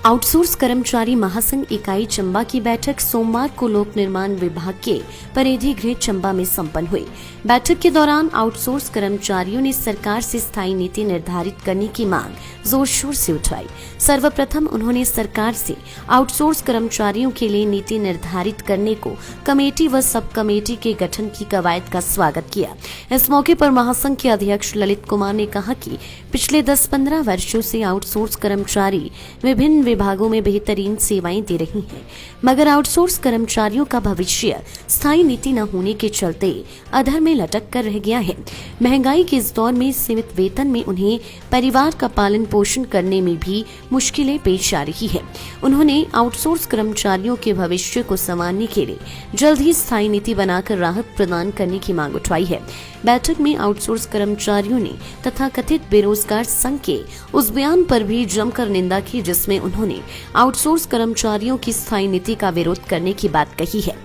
Outsource कर्मचारी महासंघ इकाई चंबा की बैठक सोमवार को लोक निर्माण विभाग के परिधि गृह चंबा में संपन्न हुई। बैठक के दौरान आउटसोर्स कर्मचारियों ने सरकार से स्थायी नीति निर्धारित करने की मांग जोर शोर से उठाई। सर्वप्रथम उन्होंने सरकार से आउटसोर्स कर्मचारियों के लिए नीति निर्धारित करने को कमेटी व सब कमेटी के गठन की कवायद का स्वागत किया। इस मौके पर महासंघ के अध्यक्ष ललित कुमार ने कहा कि पिछले 10-15 वर्षों से आउटसोर्स कर्मचारी विभिन्न विभागों में बेहतरीन सेवाएं दे रही हैं, मगर आउटसोर्स कर्मचारियों का भविष्य स्थायी नीति न होने के चलते अधर में लटक कर रह गया है। महंगाई के इस दौर में सीमित वेतन में उन्हें परिवार का पालन पोषण करने में भी मुश्किलें पेश आ रही है। उन्होंने आउटसोर्स कर्मचारियों के भविष्य को संवारने के लिए जल्द ही स्थायी नीति बनाकर राहत प्रदान करने की मांग उठाई है। बैठक में आउटसोर्स कर्मचारियों ने तथा कथित बेरोजगार संघ के उस बयान पर भी जमकर निंदा की जिसमें उन्होंने आउटसोर्स कर्मचारियों की स्थायी नीति का विरोध करने की बात कही है।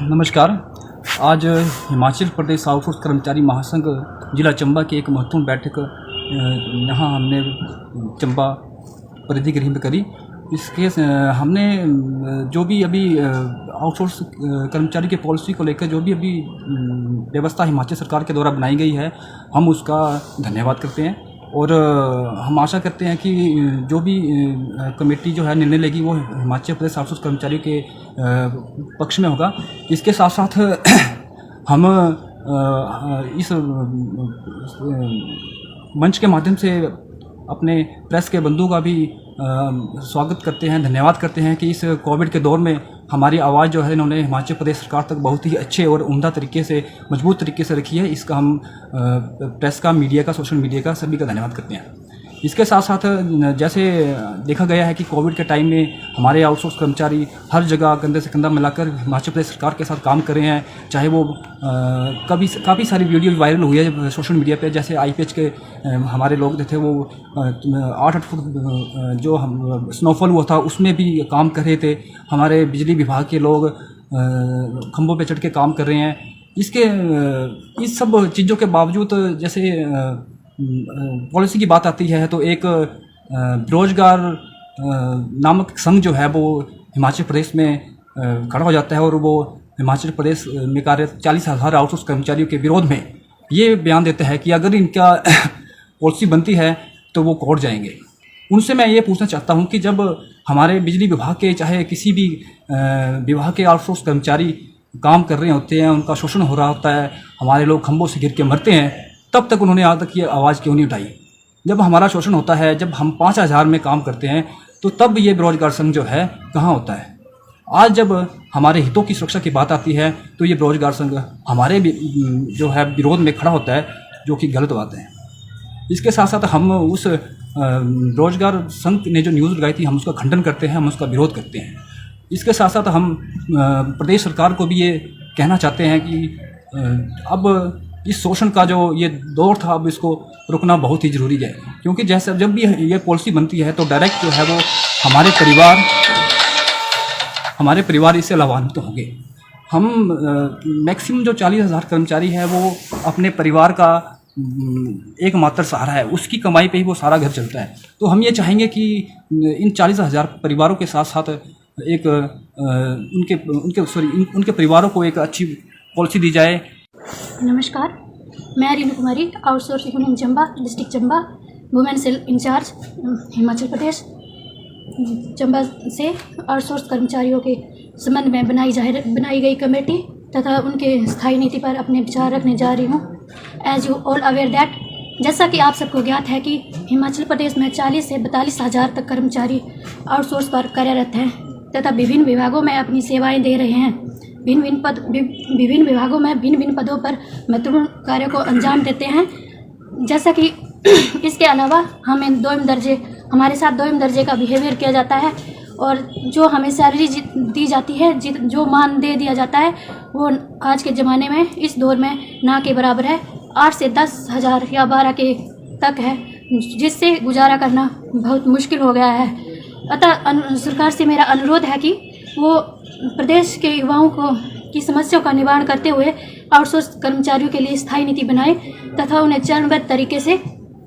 नमस्कार। आज हिमाचल प्रदेश आउटसोर्स कर्मचारी महासंघ जिला चंबा की एक महत्वपूर्ण बैठक यहाँ हमने चंबा परिधि गृह में करी। इसके हमने जो भी अभी आउटसोर्स कर्मचारी के पॉलिसी को लेकर जो भी अभी व्यवस्था हिमाचल सरकार के द्वारा बनाई गई है, हम उसका धन्यवाद करते हैं और हम आशा करते हैं कि जो भी कमेटी जो है निर्णय लेगी वो हिमाचल प्रदेश आउटसोर्स कर्मचारियों के पक्ष में होगा। इसके साथ साथ हम इस मंच के माध्यम से अपने प्रेस के बंधुओं का भी स्वागत करते हैं, धन्यवाद करते हैं कि इस कोविड के दौर में हमारी आवाज़ जो है इन्होंने हिमाचल प्रदेश सरकार तक बहुत ही अच्छे और उम्दा तरीके से, मजबूत तरीके से रखी है। इसका हम प्रेस का, मीडिया का, सोशल मीडिया का, सभी का धन्यवाद करते हैं। इसके साथ साथ जैसे देखा गया है कि कोविड के टाइम में हमारे आउटसोर्स कर्मचारी हर जगह कंधे से कंधा मिलाकर हिमाचल प्रदेश सरकार के साथ काम कर रहे हैं। चाहे वो काफ़ी सारी वीडियो वायरल हुई है सोशल मीडिया पे, जैसे IPH के हमारे लोग थे वो 8 फुट जो हम स्नोफॉल हुआ था उसमें भी काम कर रहे थे। हमारे बिजली विभाग के लोग खंभों पे चढ़ के काम कर रहे हैं। इस सब चीज़ों के बावजूद जैसे पॉलिसी की बात आती है तो एक बेरोजगार नामक संघ जो है वो हिमाचल प्रदेश में खड़ा हो जाता है और वो हिमाचल प्रदेश में कार्यरत 40,000 आउटसोर्स कर्मचारियों के विरोध में ये बयान देता है कि अगर इनका पॉलिसी बनती है तो वो कोर्ट जाएंगे। उनसे मैं ये पूछना चाहता हूँ कि जब हमारे बिजली विभाग के चाहे किसी भी विभाग के आउटसोर्स कर्मचारी काम कर रहे होते हैं, उनका शोषण हो रहा होता है, हमारे लोग खंभों से गिर के मरते हैं, तब तक उन्होंने आज तक ये आवाज़ क्यों नहीं उठाई? जब हमारा शोषण होता है, जब हम 5,000 में काम करते हैं तो तब ये बेरोजगार संघ जो है कहाँ होता है? आज जब हमारे हितों की सुरक्षा की बात आती है तो ये बेरोजगार संघ हमारे जो है विरोध में खड़ा होता है, जो कि गलत बात है। इसके साथ साथ हम उस बेरोजगार संघ ने जो न्यूज़ लगाई थी हम उसका खंडन करते हैं, हम उसका विरोध करते हैं। इसके साथ साथ हम प्रदेश सरकार को भी ये कहना चाहते हैं कि अब इस शोषण का जो ये दौर था अब इसको रुकना बहुत ही ज़रूरी है, क्योंकि जैसे जब भी ये पॉलिसी बनती है तो डायरेक्ट जो है वो हमारे परिवार इससे लाभान्वित तो होंगे। हम मैक्सिमम जो 40,000 कर्मचारी है वो अपने परिवार का एकमात्र सहारा है, उसकी कमाई पे ही वो सारा घर चलता है। तो हम ये चाहेंगे कि इन 40,000 परिवारों के साथ साथ एक उनके परिवारों को एक अच्छी पॉलिसी दी जाए। नमस्कार, मैं Renu Kumari, outsource union Chamba, district Chamba, women cell incharge Himachal Pradesh Chamba से आउटसोर्स कर्मचारियों के संबंध में बनाई गई कमेटी तथा उनके स्थायी नीति पर अपने विचार रखने जा रही हूँ। As you all aware that, जैसा कि आप सबको ज्ञात है कि हिमाचल प्रदेश में 40 से 42,000 तक कर्मचारी आउटसोर्स पर कार्यरत हैं तथा विभिन्न विभागों में अपनी सेवाएं दे रहे हैं। विभिन्न विभागों में भिन्न पदों पर महत्वपूर्ण कार्यों को अंजाम देते हैं। जैसा कि इसके अलावा हमारे साथ 2 दर्जे का बिहेवियर किया जाता है और जो हमें सैलरी दी जाती है, जो मान दे दिया जाता है वो आज के ज़माने में इस दौर में ना के बराबर है। 8 से 10,000 या 12 के तक है, जिससे गुजारा करना बहुत मुश्किल हो गया है। अतः सरकार से मेरा अनुरोध है कि वो प्रदेश के युवाओं की समस्याओं का निवारण करते हुए आउटसोर्स कर्मचारियों के लिए स्थायी नीति बनाए तथा उन्हें चरणबद्ध तरीके से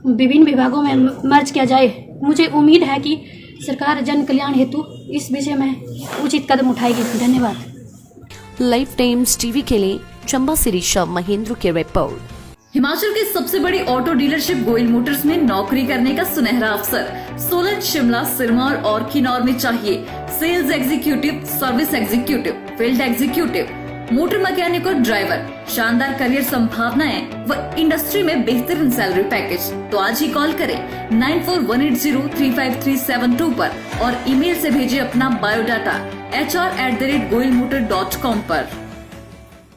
विभिन्न विभागों में मर्ज किया जाए। मुझे उम्मीद है कि सरकार जन कल्याण हेतु इस विषय में उचित कदम उठाएगी। धन्यवाद। लाइव टाइम्स टीवी के लिए चंबा से ऋषभ महेंद्र की रिपोर्ट। हिमाचल की सबसे बड़ी ऑटो डीलरशिप गोयल मोटर्स में नौकरी करने का सुनहरा अवसर। सोलन, शिमला, सिरमौर और किन्नौर में चाहिए sales executive, service executive, field executive, motor mechanic और ड्राइवर। शानदार करियर संभावनाएं व इंडस्ट्री में बेहतरीन सैलरी पैकेज। तो आज ही कॉल करें 9418035372 पर और ईमेल से भेजिए अपना बायोडाटा hr@goilmotor.com पर।